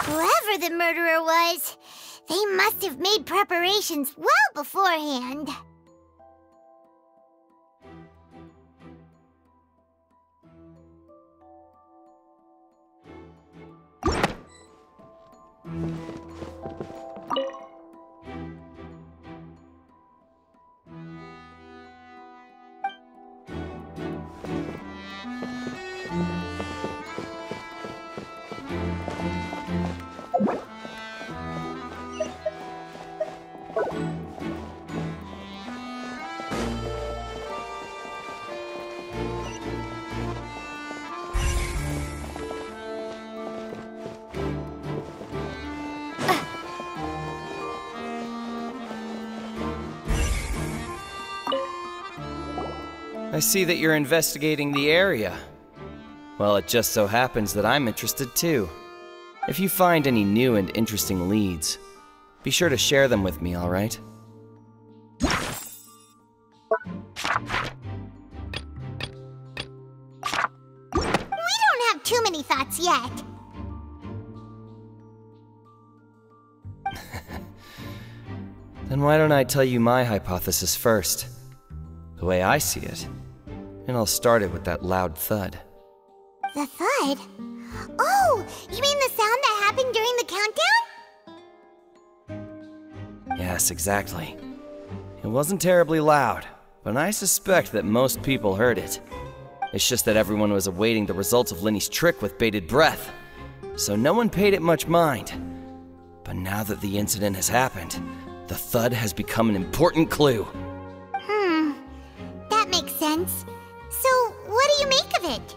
Whoever the murderer was, they must have made preparations well beforehand. I see that you're investigating the area. Well, it just so happens that I'm interested too. If you find any new and interesting leads, be sure to share them with me, all right? We don't have too many thoughts yet. Then why don't I tell you my hypothesis first? The way I see it. And I'll start it with that loud thud. The thud? Oh, you mean the sound that happened during the countdown? Yes, exactly. It wasn't terribly loud, but I suspect that most people heard it. It's just that everyone was awaiting the results of Linny's trick with bated breath, so no one paid it much mind. But now that the incident has happened, the thud has become an important clue. That makes sense. So, what do you make of it?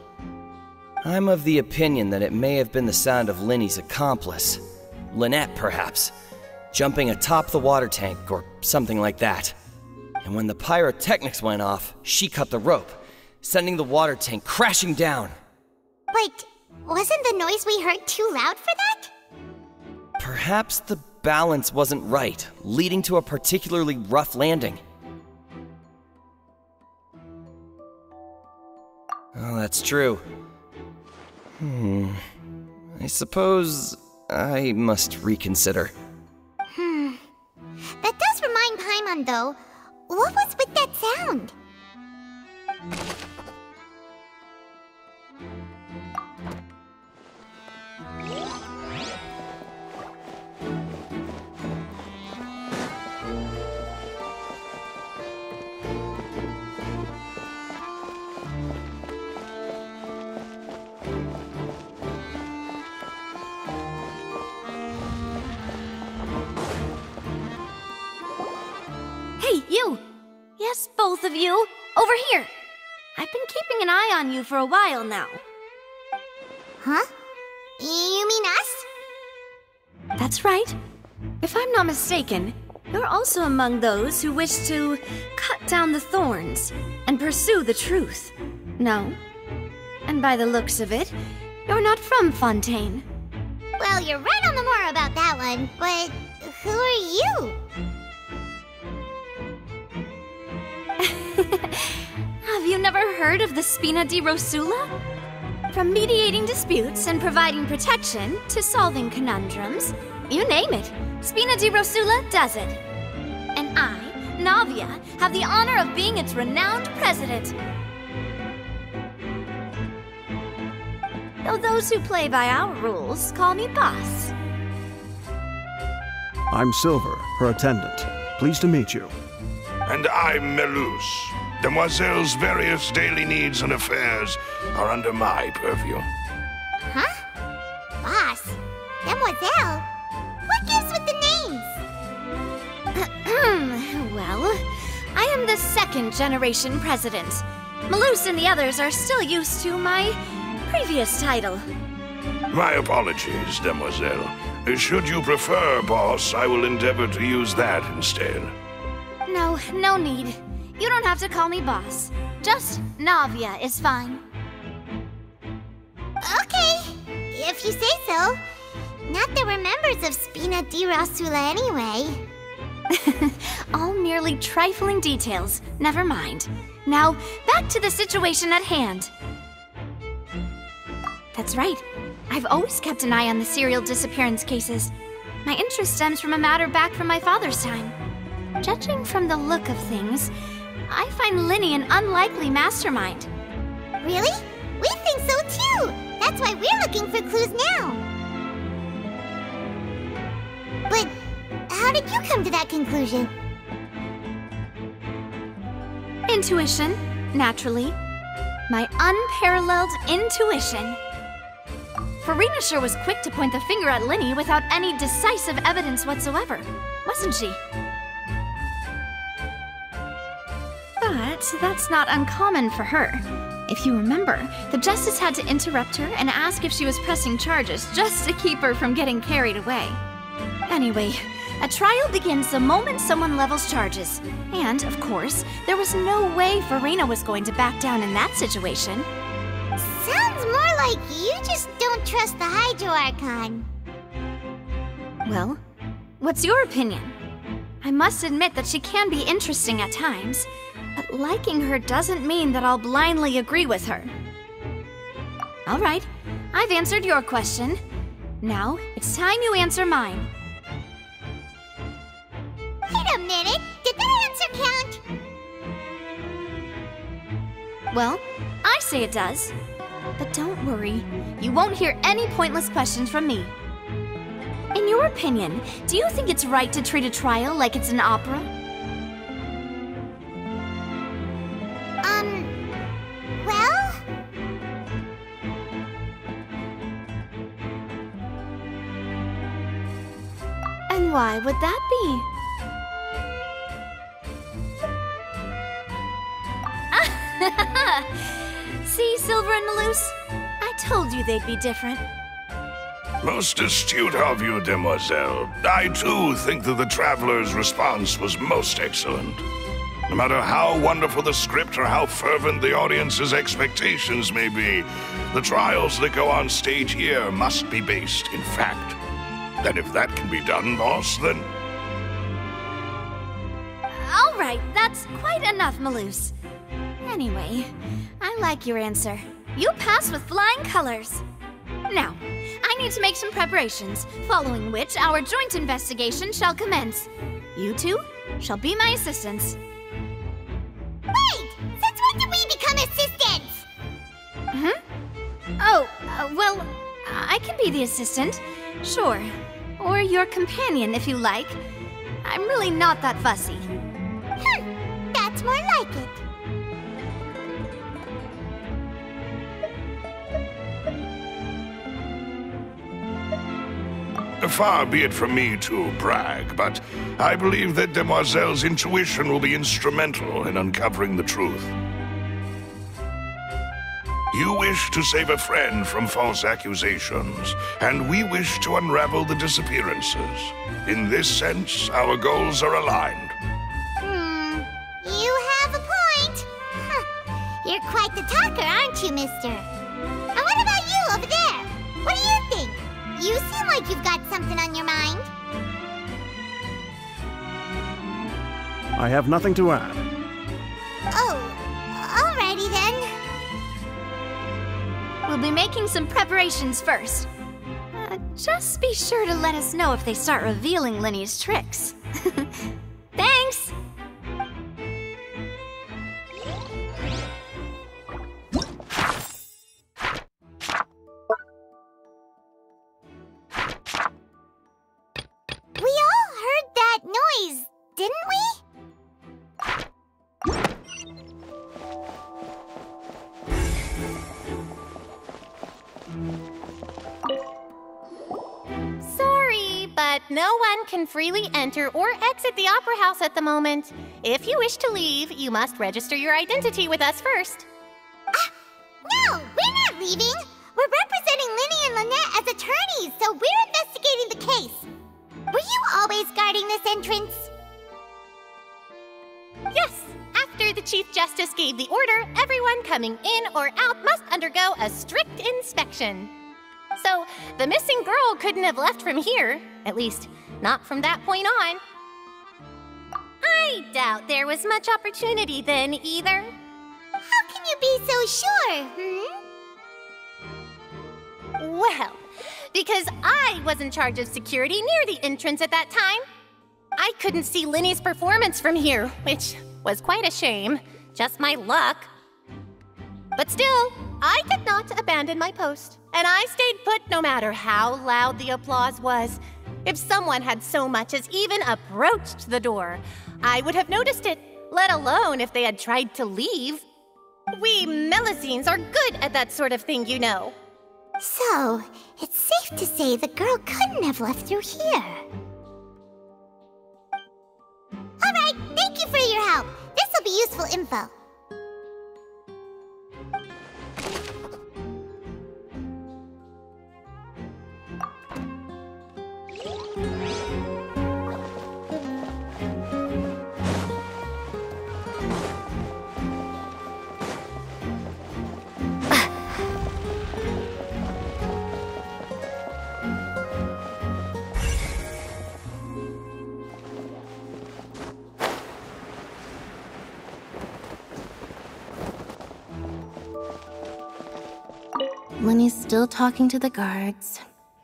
I'm of the opinion that it may have been the sound of Linny's accomplice, Lynette perhaps, jumping atop the water tank or something like that. And when the pyrotechnics went off, she cut the rope, sending the water tank crashing down. But wasn't the noise we heard too loud for that? Perhaps the balance wasn't right, leading to a particularly rough landing. Oh, that's true. I suppose I must reconsider. That does remind Paimon, though. What was with that sound? Hey, you! Yes, both of you! Over here! I've been keeping an eye on you for a while now. Huh? You mean us? That's right. If I'm not mistaken, you're also among those who wish to cut down the thorns and pursue the truth. No? And by the looks of it, you're not from Fontaine. Well, you're right on the more about that one, but who are you? Have you never heard of the Spina di Rosula? From mediating disputes and providing protection to solving conundrums, you name it, Spina di Rosula does it. And I, Navia, have the honor of being its renowned president. Though those who play by our rules call me boss. I'm Silver, her attendant. Pleased to meet you. And I'm Melus. Demoiselle's various daily needs and affairs are under my purview. Huh? Boss? Demoiselle? What gives with the names? Well, I am the second generation president. Melus and the others are still used to my previous title. My apologies, Demoiselle. Should you prefer, boss, I will endeavor to use that instead. No need. You don't have to call me boss. Just Navia is fine. Okay, if you say so. Not that we're members of Spina di Rosula anyway. All merely trifling details. Never mind. Now, back to the situation at hand. That's right. I've always kept an eye on the serial disappearance cases. My interest stems from a matter back from my father's time. Judging from the look of things, I find Linny an unlikely mastermind. Really? We think so too! That's why we're looking for clues now. But how did you come to that conclusion? Intuition, naturally. My unparalleled intuition. Farina sure was quick to point the finger at Linny without any decisive evidence whatsoever, wasn't she? But that's not uncommon for her. If you remember, the Justice had to interrupt her and ask if she was pressing charges just to keep her from getting carried away. Anyway, a trial begins the moment someone levels charges. And, of course, there was no way Farina was going to back down in that situation. Sounds more like you just don't trust the Hydro Archon. Well, what's your opinion? I must admit that she can be interesting at times, but liking her doesn't mean that I'll blindly agree with her. All right, I've answered your question. Now, it's time you answer mine. Wait a minute! Did that answer count? Well, I say it does. But don't worry, you won't hear any pointless questions from me. In your opinion, do you think it's right to treat a trial like it's an opera? Well? And why would that be? See, Silver and Malus? I told you they'd be different. Most astute of you, demoiselle. I too think that the traveler's response was most excellent. No matter how wonderful the script or how fervent the audience's expectations may be, the trials that go on stage here must be based in fact. And if that can be done, boss, then... All right, that's quite enough, Malus. Anyway, I like your answer. You pass with flying colors. Now, I need to make some preparations, following which our joint investigation shall commence. You two shall be my assistants. Wait! Since when did we become assistants? Oh, well, I can be the assistant, sure. Or your companion, if you like. I'm really not that fussy. That's more like it. Far be it from me to brag, but I believe that Demoiselle's intuition will be instrumental in uncovering the truth. You wish to save a friend from false accusations, and we wish to unravel the disappearances. In this sense, our goals are aligned. You have a point. You're quite the talker, aren't you, mister? And what about you over there? What do you think? You seem like you've got something on your mind. I have nothing to add. Oh, alrighty then. We'll be making some preparations first. Just be sure to let us know if they start revealing Linny's tricks. Thanks! We all heard that noise, didn't we? Sorry, but no one can freely enter or exit the Opera House at the moment. If you wish to leave, you must register your identity with us first. No, we're not leaving. We're representing Linny and Lynette as attorneys, so we're investigating the case. Were you always guarding this entrance? Yes, after the Chief Justice gave the order, everyone coming in or out must undergo a strict inspection. So, the missing girl couldn't have left from here. At least, not from that point on. I doubt there was much opportunity then, either. How can you be so sure, Well, because I was in charge of security near the entrance at that time, I couldn't see Linny's performance from here, which was quite a shame. Just my luck. But still, I did not abandon my post, and I stayed put no matter how loud the applause was. If someone had so much as even approached the door, I would have noticed it, let alone if they had tried to leave. We Melusines are good at that sort of thing, you know. So, it's safe to say the girl couldn't have left through here. Alright, thank you for your help. This'll be useful info. Linny's still talking to the guards.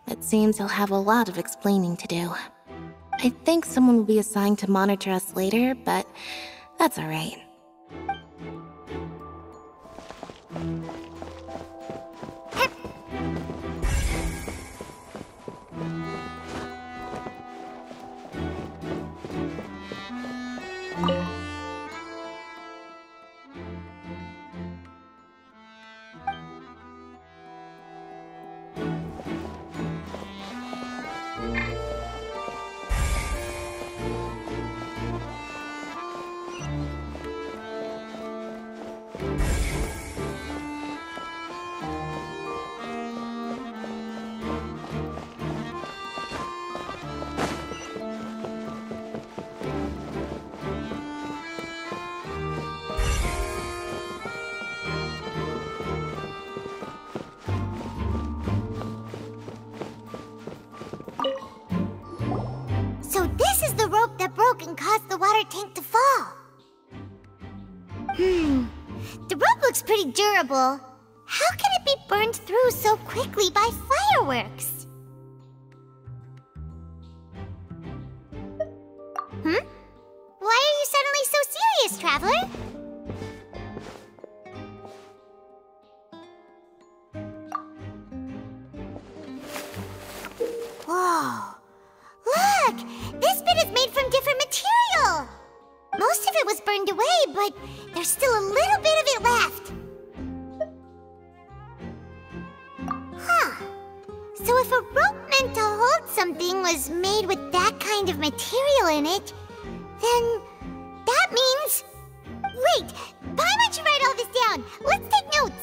It seems he'll have a lot of explaining to do. I think someone will be assigned to monitor us later, but that's alright. So this is the rope that broke and caused the water tank to fall. The rope looks pretty durable. How can it be burned through so quickly by fireworks? Why are you suddenly so serious, Traveler? Whoa. Look! This bit is made from different material! Most of it was burned away, but there's still a little bit of it left. Huh. So if a rope meant to hold something was made with that kind of material in it, then that means... Wait! Why don't you write all this down? Let's take notes!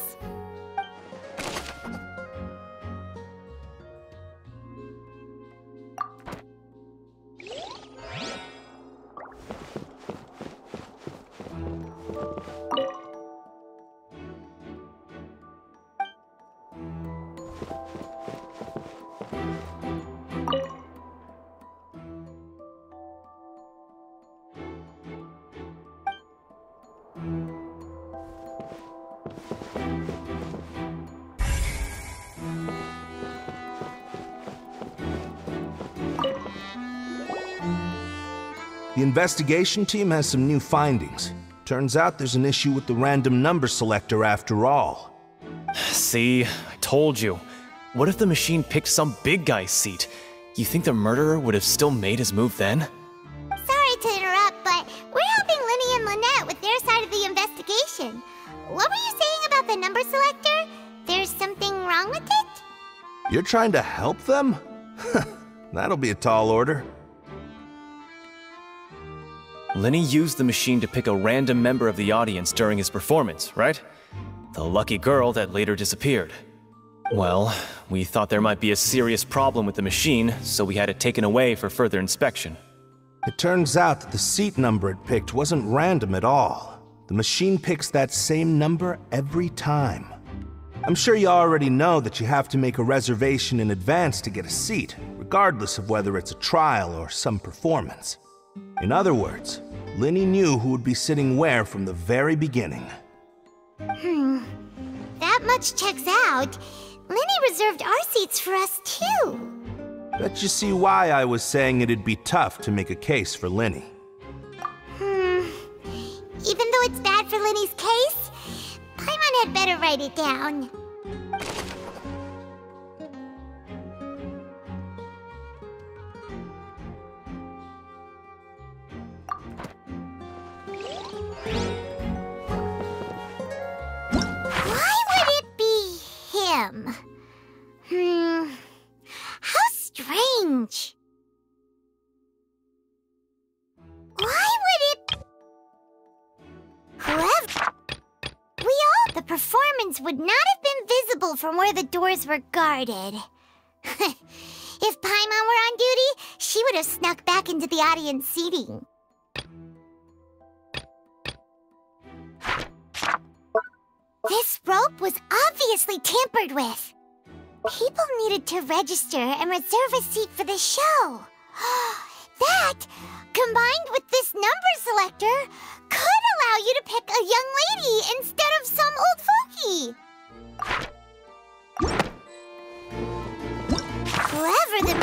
The investigation team has some new findings. Turns out there's an issue with the random number selector after all. See, I told you. What if the machine picked some big guy's seat? You think the murderer would have still made his move then? Sorry to interrupt, but we're helping Linny and Lynette with their side of the investigation. What were you saying about the number selector? There's something wrong with it? You're trying to help them? That'll be a tall order. Linny used the machine to pick a random member of the audience during his performance, right? The lucky girl that later disappeared. Well, we thought there might be a serious problem with the machine, so we had it taken away for further inspection. It turns out that the seat number it picked wasn't random at all. The machine picks that same number every time. I'm sure you already know that you have to make a reservation in advance to get a seat, regardless of whether it's a trial or some performance. In other words, Linny knew who would be sitting where from the very beginning. That much checks out. Lenny reserved our seats for us, too. Bet you see why I was saying it'd be tough to make a case for Lenny. Even though it's bad for Lenny's case, Paimon had better write it down. Why would it be him? How strange. Why would it... Whoever... The performance would not have been visible from where the doors were guarded. If Paimon were on duty, she would have snuck back into the audience seating. This rope was obviously tampered with. People needed to register and reserve a seat for the show. That, combined with this number selector, could allow you to pick a young lady instead of some old fogey. Whoever the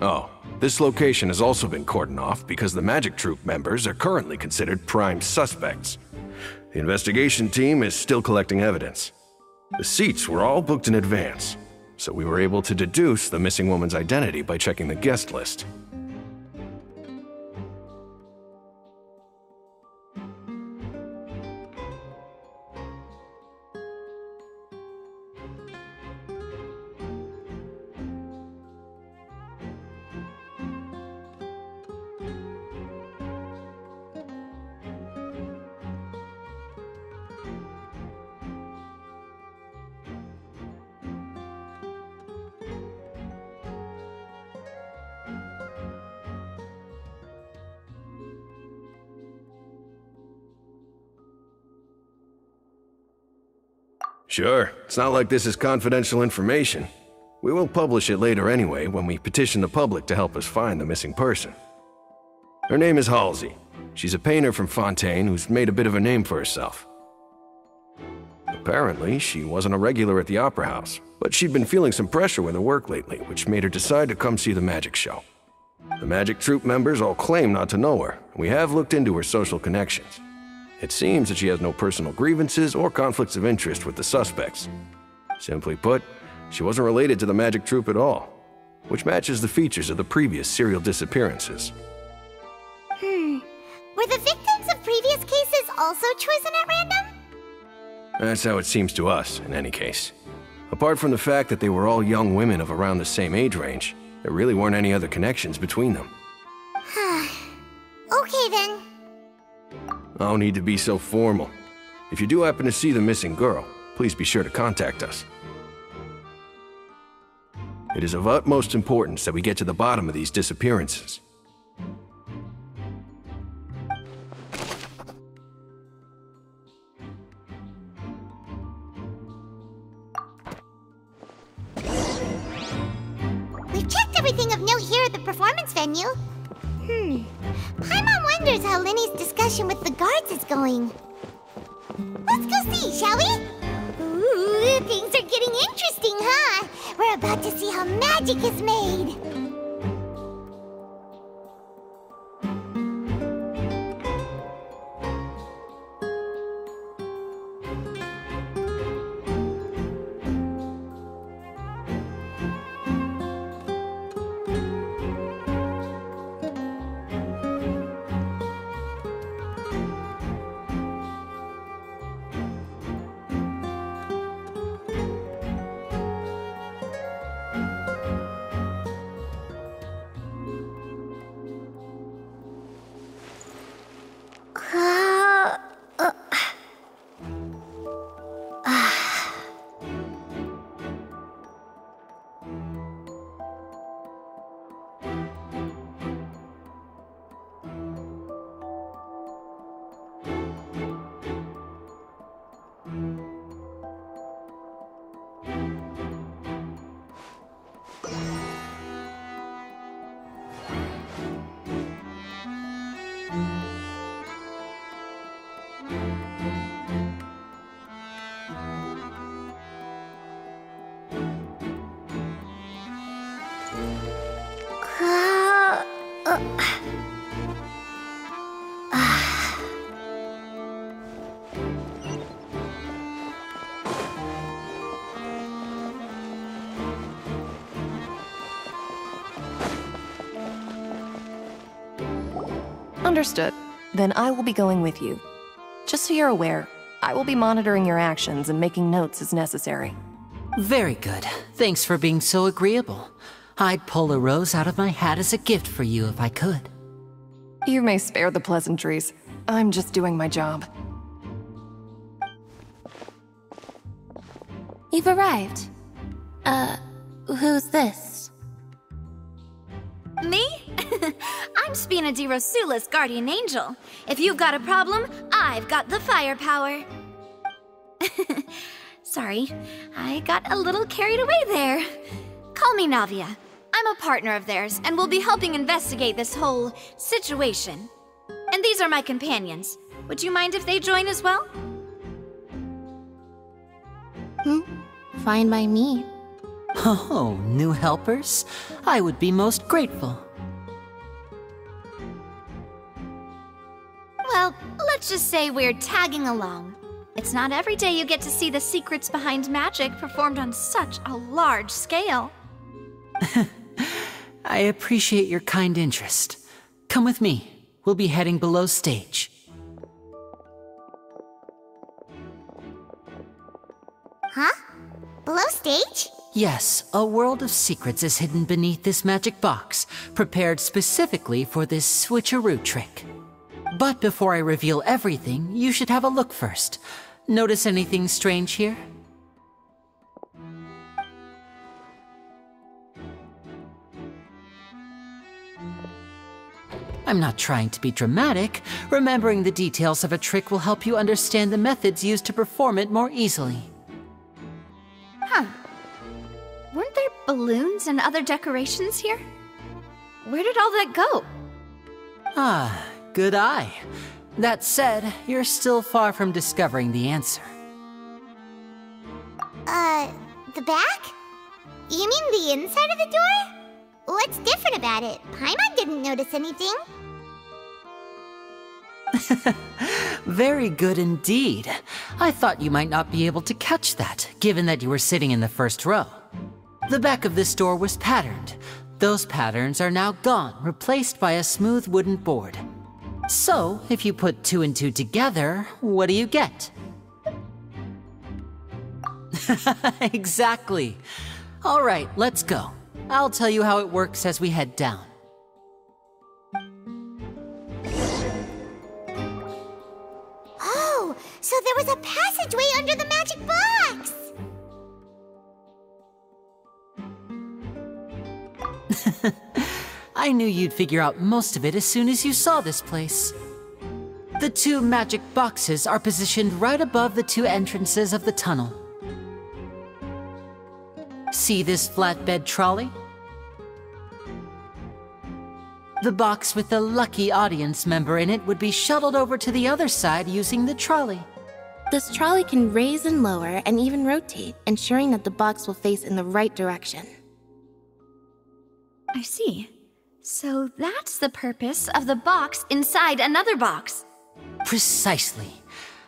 Oh, this location has also been cordoned off because the Magic Troop members are currently considered prime suspects. The investigation team is still collecting evidence. The seats were all booked in advance, so we were able to deduce the missing woman's identity by checking the guest list. Sure, it's not like this is confidential information. We will publish it later anyway when we petition the public to help us find the missing person. Her name is Halsey. She's a painter from Fontaine who's made a bit of a name for herself. Apparently, she wasn't a regular at the Opera House, but she'd been feeling some pressure with her work lately, which made her decide to come see the magic show. The Magic Troop members all claim not to know her, and we have looked into her social connections. It seems that she has no personal grievances or conflicts of interest with the suspects. Simply put, she wasn't related to the Magic Troop at all, which matches the features of the previous serial disappearances. Were the victims of previous cases also chosen at random? That's how it seems to us, in any case. Apart from the fact that they were all young women of around the same age range, there really weren't any other connections between them. Okay then. No need to be so formal. If you do happen to see the missing girl, please be sure to contact us. It is of utmost importance that we get to the bottom of these disappearances. We've checked everything of note here at the performance venue. Paimon wonders how Lenny's discussion with the guards is going. Let's go see, shall we? Ooh, things are getting interesting, huh? We're about to see how magic is made. Understood. Then I will be going with you. Just so you're aware, I will be monitoring your actions and making notes as necessary. Very good. Thanks for being so agreeable. I'd pull a rose out of my hat as a gift for you if I could. You may spare the pleasantries. I'm just doing my job. You've arrived. Who's this? Me? I'm Spina di Rosula's guardian angel. If you've got a problem, I've got the firepower. Sorry, I got a little carried away there. Call me Navia. I'm a partner of theirs, and will be helping investigate this whole situation. And these are my companions. Would you mind if they join as well? Fine by me. Oh, new helpers? I would be most grateful. Well, let's just say we're tagging along. It's not every day you get to see the secrets behind magic performed on such a large scale. I appreciate your kind interest. Come with me. We'll be heading below stage. Huh? Below stage? Yes, a world of secrets is hidden beneath this magic box, prepared specifically for this switcheroo trick. But before I reveal everything, you should have a look first. Notice anything strange here? I'm not trying to be dramatic. Remembering the details of a trick will help you understand the methods used to perform it more easily. Huh. Weren't there balloons and other decorations here? Where did all that go? Ah, good eye. That said, you're still far from discovering the answer. The back? You mean the inside of the door? What's different about it? Paimon didn't notice anything. Very good indeed. I thought you might not be able to catch that, given that you were sitting in the first row. The back of this door was patterned. Those patterns are now gone, replaced by a smooth wooden board. So, if you put 2 and 2 together, what do you get? Exactly. All right, let's go. I'll tell you how it works as we head down. Oh, so there was a passageway under the magic box! I knew you'd figure out most of it as soon as you saw this place. The 2 magic boxes are positioned right above the 2 entrances of the tunnel. See this flatbed trolley? The box with the lucky audience member in it would be shuttled over to the other side using the trolley. This trolley can raise and lower and even rotate, ensuring that the box will face in the right direction. I see. So that's the purpose of the box inside another box. Precisely.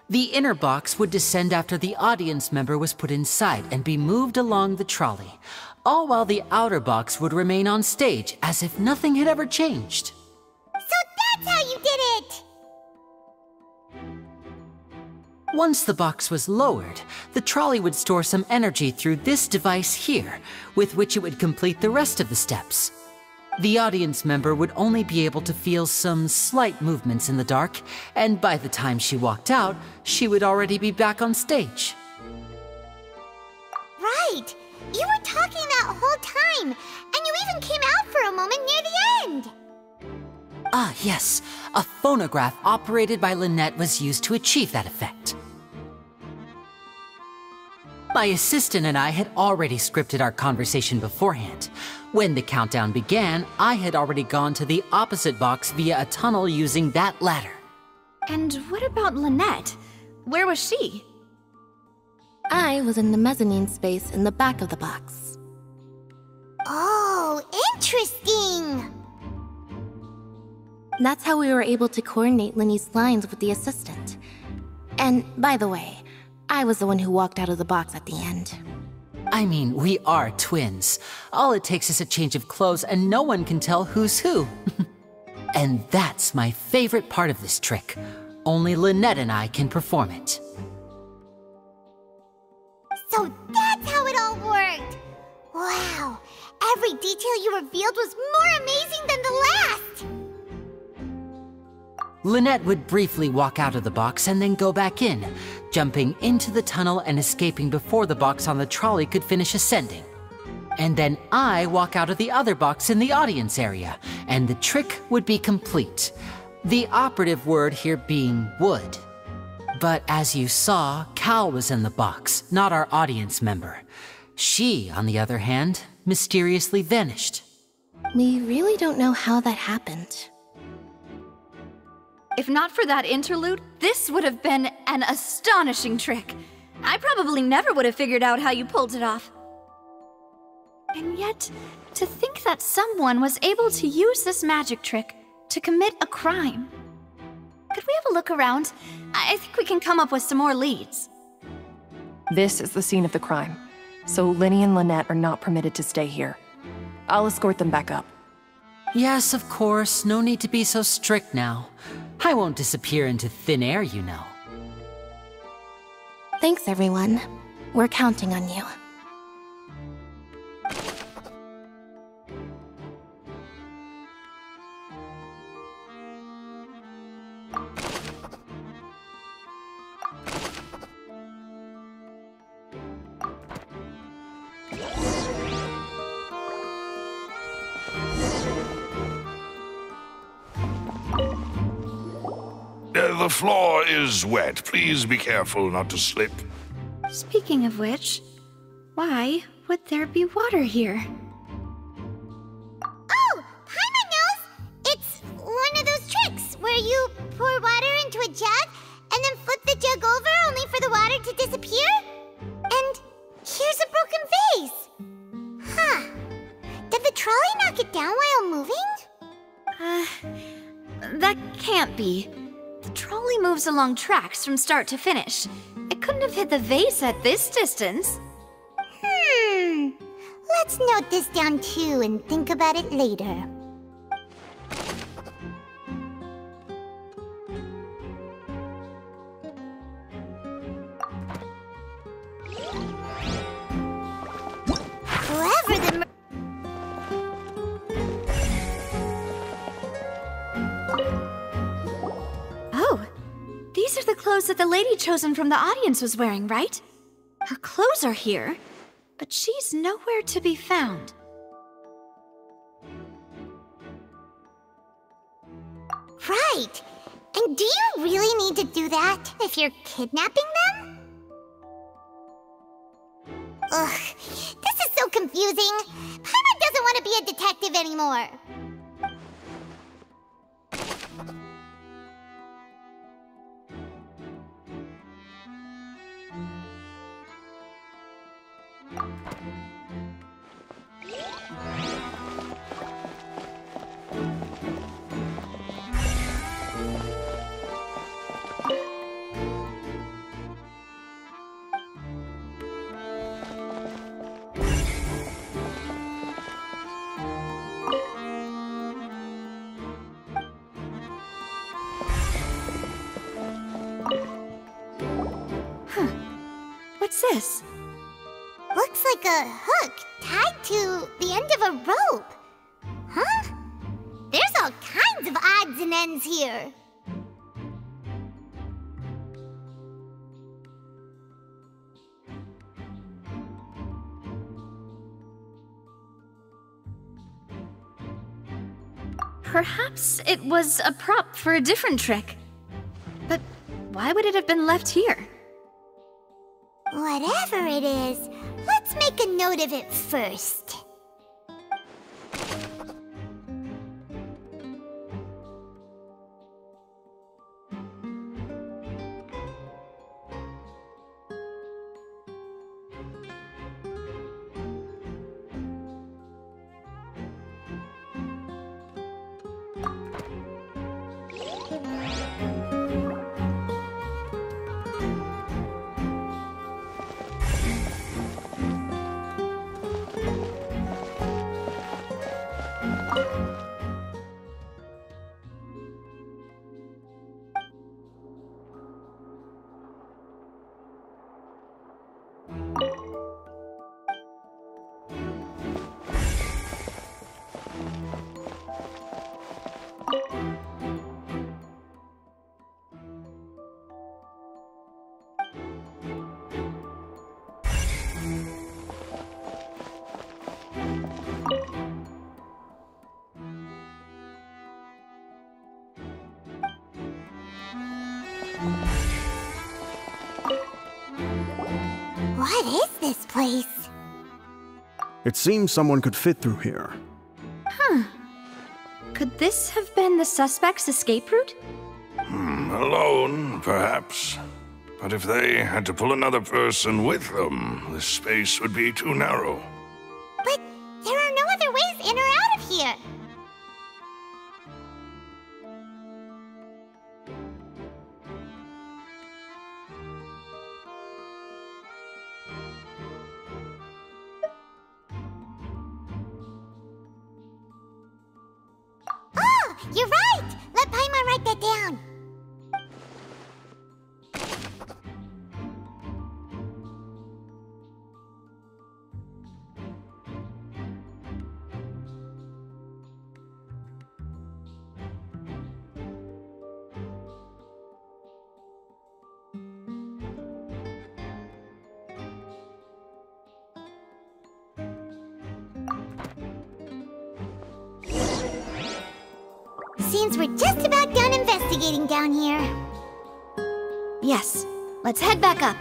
The inner box would descend after the audience member was put inside and be moved along the trolley, all while the outer box would remain on stage as if nothing had ever changed. So that's how you did it! Once the box was lowered, the trolley would store some energy through this device here, with which it would complete the rest of the steps. The audience member would only be able to feel some slight movements in the dark, and by the time she walked out, she would already be back on stage. Right! You were talking that whole time, and you even came out for a moment near the end! Ah, yes. A phonograph operated by Lynette was used to achieve that effect. My assistant and I had already scripted our conversation beforehand. When the countdown began, I had already gone to the opposite box via a tunnel using that ladder. And what about Lynette? Where was she? I was in the mezzanine space in the back of the box. Oh, interesting! That's how we were able to coordinate Linny's lines with the assistant. And, by the way, I was the one who walked out of the box at the end. I mean, we are twins. All it takes is a change of clothes and no one can tell who's who. And that's my favorite part of this trick. Only Lynette and I can perform it. So that's how it all worked! Wow! Every detail you revealed was more amazing than the last! Lynette would briefly walk out of the box and then go back in, jumping into the tunnel and escaping before the box on the trolley could finish ascending. And then I walk out of the other box in the audience area, and the trick would be complete. The operative word here being would. But as you saw, Cal was in the box, not our audience member. She, on the other hand, mysteriously vanished. We really don't know how that happened. If not for that interlude, this would have been an astonishing trick. I probably never would have figured out how you pulled it off. And yet, to think that someone was able to use this magic trick to commit a crime. Could we have a look around? I think we can come up with some more leads. This is the scene of the crime, so Linny and Lynette are not permitted to stay here. I'll escort them back up. Yes, of course. No need to be so strict now. I won't disappear into thin air, you know. Thanks, everyone. We're counting on you. The floor is wet. Please be careful not to slip. Speaking of which, why would there be water here? Oh! Paimon knows! It's one of those tricks where you pour water into a jug and then flip the jug over only for the water to disappear? And here's a broken vase! Huh. Did the trolley knock it down while moving? That can't be. The trolley moves along tracks from start to finish. It couldn't have hit the vase at this distance. Let's note this down too and think about it later. Whoever the These are the clothes that the lady chosen from the audience was wearing, right? Her clothes are here, but she's nowhere to be found. Right! And do you really need to do that if you're kidnapping them? Ugh, this is so confusing. Paimon doesn't want to be a detective anymore. What's this? Looks like a hook tied to the end of a rope. Huh? There's all kinds of odds and ends here. Perhaps it was a prop for a different trick. But why would it have been left here? Whatever it is, let's make a note of it first. What is this place? It seems someone could fit through here. Could this have been the suspect's escape route? Alone, perhaps. But if they had to pull another person with them, the space would be too narrow. But there are no other ways in or out of here. Oh, you're right! Let Paimon write that down. Seems we're just about done investigating down here. Yes. Let's head back up.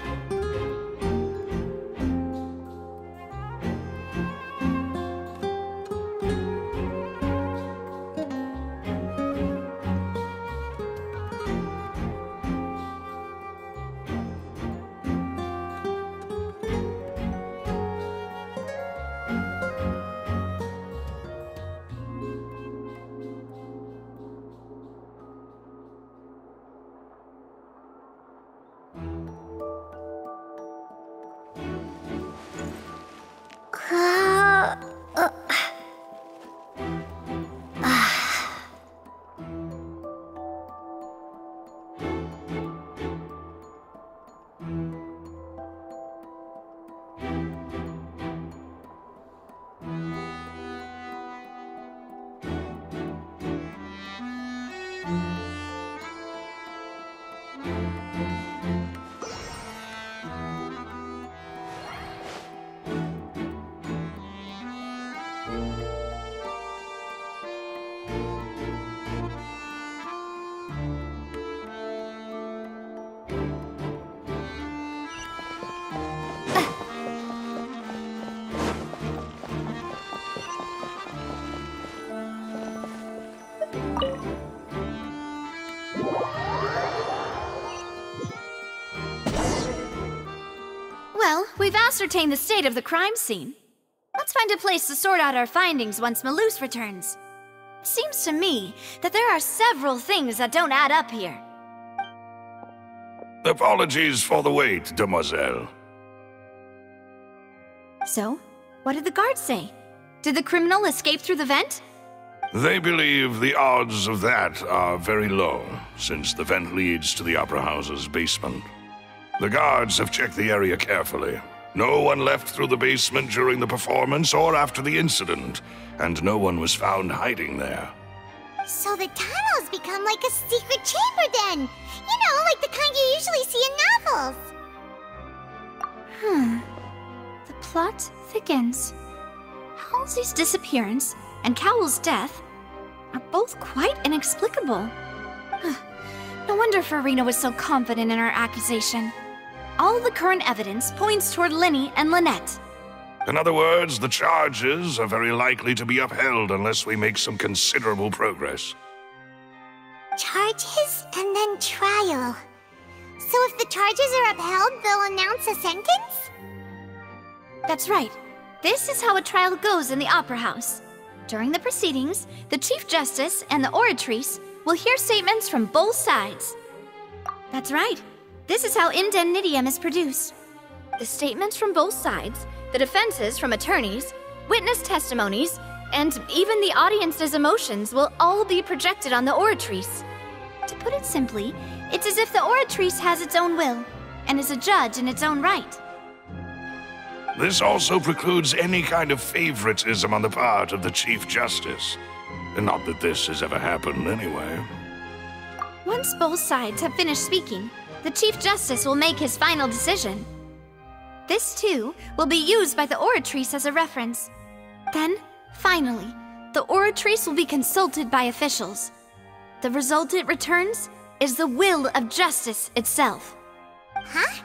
Well, we've ascertained the state of the crime scene. Let's find a place to sort out our findings once Malus returns. It seems to me that there are several things that don't add up here. Apologies for the wait, demoiselle. So, what did the guards say? Did the criminal escape through the vent? They believe the odds of that are very low, since the vent leads to the Opera House's basement. The guards have checked the area carefully. No one left through the basement during the performance or after the incident, and no one was found hiding there. So the tunnels become like a secret chamber then! You know, like the kind you usually see in novels! The plot thickens. Halsey's disappearance and Cowell's death are both quite inexplicable. No wonder Farina was so confident in her accusation. All the current evidence points toward Linny and Lynette. In other words, the charges are very likely to be upheld unless we make some considerable progress. Charges and then trial. So if the charges are upheld, they'll announce a sentence? That's right. This is how a trial goes in the Opera House. During the proceedings, the Chief Justice and the Oratrice will hear statements from both sides. That's right. This is how indemnitium is produced. The statements from both sides, the defenses from attorneys, witness testimonies, and even the audience's emotions will all be projected on the Oratrice. To put it simply, it's as if the Oratrice has its own will, and is a judge in its own right. This also precludes any kind of favoritism on the part of the Chief Justice. And not that this has ever happened anyway. Once both sides have finished speaking, the Chief Justice will make his final decision. This, too, will be used by the Oratrice as a reference. Then, finally, the Oratrice will be consulted by officials. The result it returns is the will of justice itself. Huh?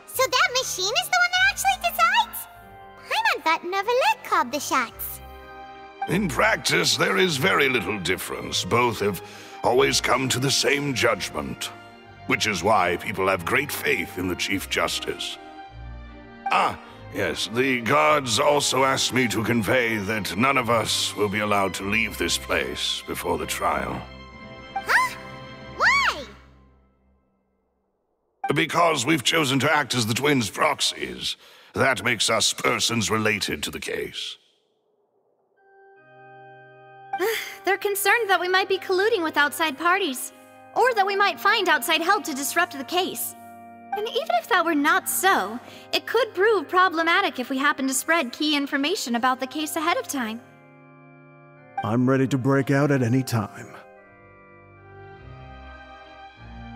So that machine is the one that actually forgotten Overlet called the shots. In practice, there is very little difference. Both have always come to the same judgment, which is why people have great faith in the Chief Justice. Ah, yes, the guards also asked me to convey that none of us will be allowed to leave this place before the trial. Huh? Why? Because we've chosen to act as the twins' proxies. That makes us persons related to the case. They're concerned that we might be colluding with outside parties, or that we might find outside help to disrupt the case. And even if that were not so, it could prove problematic if we happen to spread key information about the case ahead of time. I'm ready to break out at any time.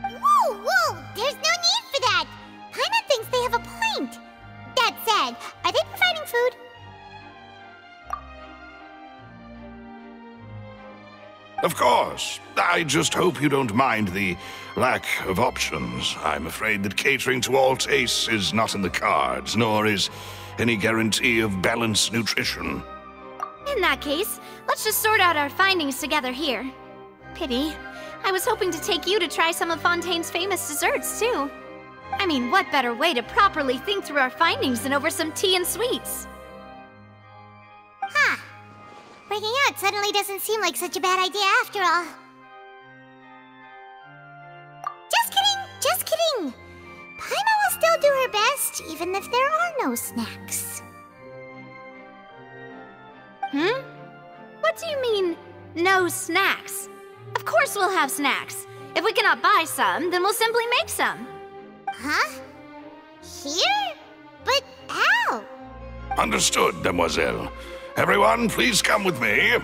Whoa, whoa! There's no need for that! Paimon thinks they have a point. That said, are they providing food? Of course. I just hope you don't mind the lack of options. I'm afraid that catering to all tastes is not in the cards, nor is any guarantee of balanced nutrition. In that case, let's just sort out our findings together here. Pity. I was hoping to take you to try some of Fontaine's famous desserts, too. I mean, what better way to properly think through our findings than over some tea and sweets? Huh. Breaking out suddenly doesn't seem like such a bad idea after all. Just kidding! Just kidding! Paimon will still do her best, even if there are no snacks. What do you mean, no snacks? Of course we'll have snacks. If we cannot buy some, then we'll simply make some. Huh? Here? But how? Understood, Demoiselle. Everyone, please come with me.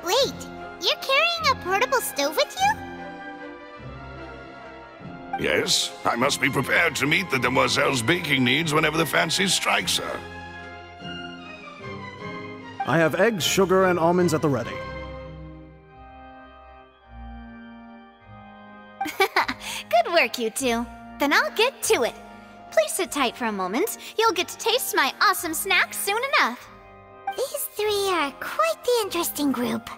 Wait, you're carrying a portable stove with you? Yes, I must be prepared to meet the Demoiselle's baking needs whenever the fancy strikes her. I have eggs, sugar, and almonds at the ready. Good work, you two. Then I'll get to it. Please sit tight for a moment. You'll get to taste my awesome snacks soon enough. These three are quite the interesting group.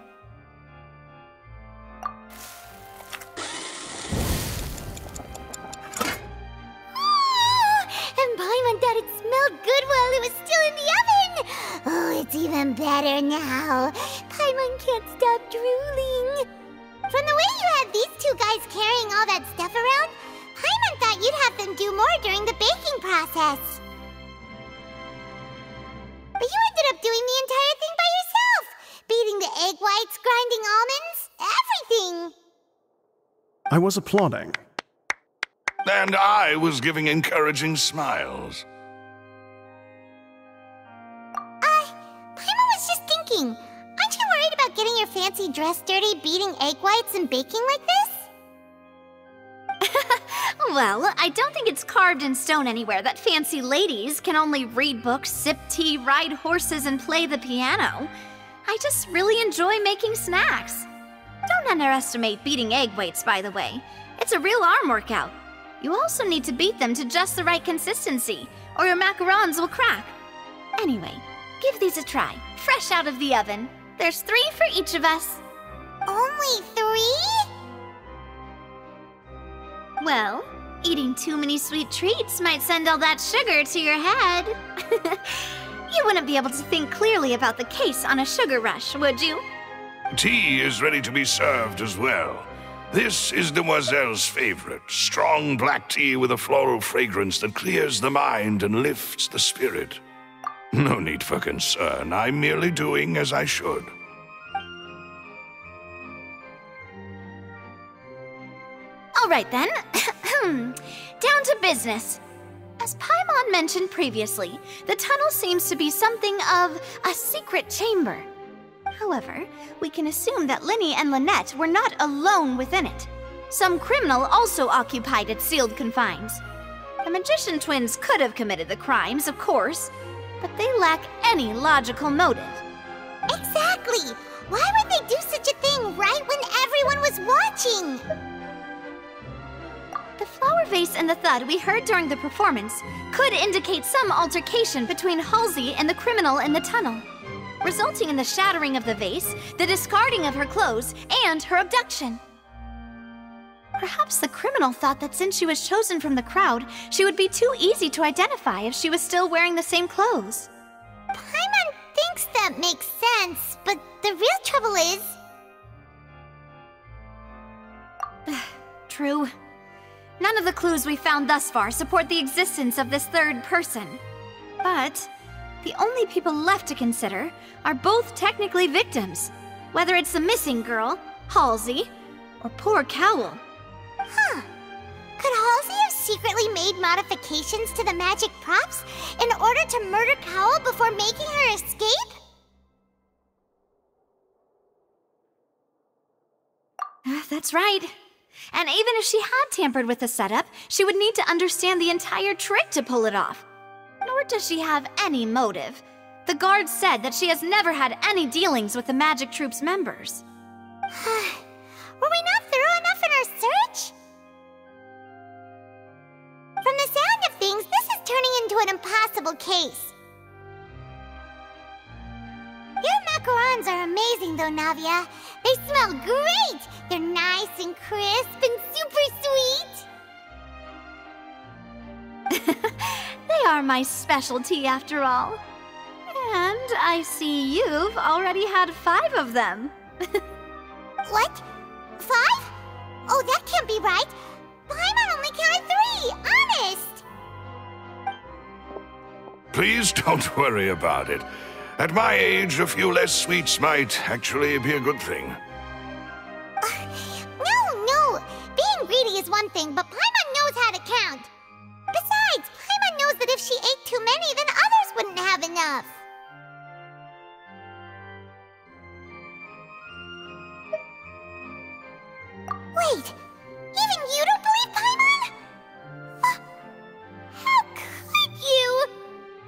And Paimon thought it smelled good while it was still in the oven! Oh, it's even better now. Paimon can't stop drooling. From the way you had these two guys carrying all that stuff around, Paimon thought you'd have them do more during the baking process. But you ended up doing the entire thing by yourself! Beating the egg whites, grinding almonds, everything! I was applauding. And I was giving encouraging smiles. Paimon was just thinking, aren't you worried about getting your fancy dress dirty beating egg whites and baking like this? Well, I don't think it's carved in stone anywhere that fancy ladies can only read books, sip tea, ride horses, and play the piano. I just really enjoy making snacks. Don't underestimate beating egg whites, by the way. It's a real arm workout. You also need to beat them to just the right consistency, or your macarons will crack. Anyway, give these a try, fresh out of the oven. There's 3 for each of us. Only 3? Well, eating too many sweet treats might send all that sugar to your head. You wouldn't be able to think clearly about the case on a sugar rush, would you? Tea is ready to be served as well. This is Demoiselle's favorite, strong black tea with a floral fragrance that clears the mind and lifts the spirit. No need for concern, I'm merely doing as I should. All right then, down to business. As Paimon mentioned previously, the tunnel seems to be something of a secret chamber. However, we can assume that Linny and Lynette were not alone within it. Some criminal also occupied its sealed confines. The magician twins could have committed the crimes, of course, but they lack any logical motive. Exactly! Why would they do such a thing right when everyone was watching? watching! The flower vase and the thud we heard during the performance could indicate some altercation between Halsey and the criminal in the tunnel, resulting in the shattering of the vase, the discarding of her clothes, and her abduction. Perhaps the criminal thought that since she was chosen from the crowd, she would be too easy to identify if she was still wearing the same clothes. Paimon thinks that makes sense, but the real trouble is... True. None of the clues we found thus far support the existence of this third person. But the only people left to consider are both technically victims, whether it's the missing girl, Halsey, or poor Cowell. Huh. Could Halsey have secretly made modifications to the magic props in order to murder Cowell before making her escape? That's right. And even if she had tampered with the setup, she would need to understand the entire trick to pull it off. Nor does she have any motive. The guards said that she has never had any dealings with the Magic Troop's members. Were we not thorough enough in our search? From the sound of things, this is turning into an impossible case. Your macarons are amazing though, Navia. They smell great! They're nice and crisp and super sweet! They are my specialty after all. And I see you've already had 5 of them. What? 5? Oh, that can't be right. Paimon only counted 3, honest! Please don't worry about it. At my age, a few less sweets might actually be a good thing. No! Being greedy is one thing, but Paimon knows how to count. Besides, Paimon knows that if she ate too many, then others wouldn't have enough. Wait! Even you don't believe Paimon? How could you?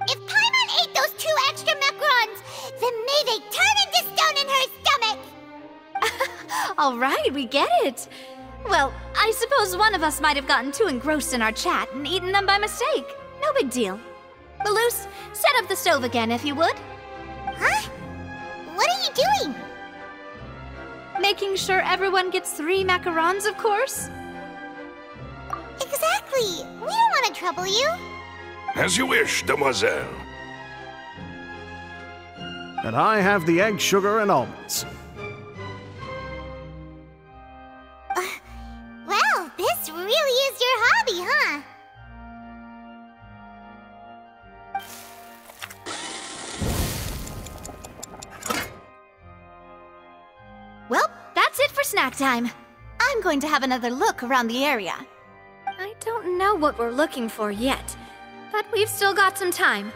If Paimon ate those 2 extra macarons, then may they turn into stone in her stomach! All right, we get it. Well, I suppose one of us might have gotten too engrossed in our chat and eaten them by mistake. No big deal. Maloose, set up the stove again if you would. Huh? What are you doing? Making sure everyone gets 3 macarons, of course. Exactly. We don't want to trouble you. As you wish, demoiselle. And I have the egg, sugar, and almonds. Well, this really is your hobby, huh? Well, that's it for snack time. I'm going to have another look around the area. I don't know what we're looking for yet, but we've still got some time.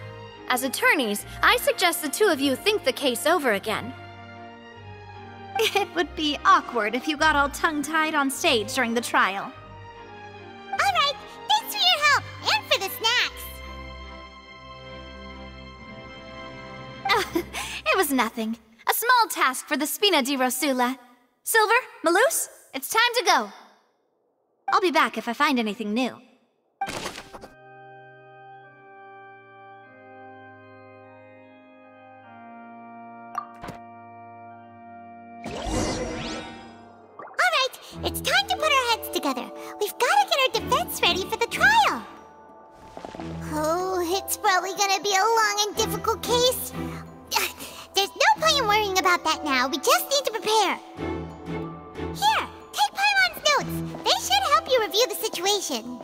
As attorneys, I suggest the 2 of you think the case over again. It would be awkward if you got all tongue-tied on stage during the trial. All right, thanks for your help, and for the snacks. It was nothing. A small task for the Spina di Rosula. Silver, Maloose, it's time to go. I'll be back if I find anything new. It's time to put our heads together. We've got to get our defense ready for the trial. Oh, it's probably gonna be a long and difficult case. There's no point in worrying about that now. We just need to prepare. Here, take Paimon's notes. They should help you review the situation.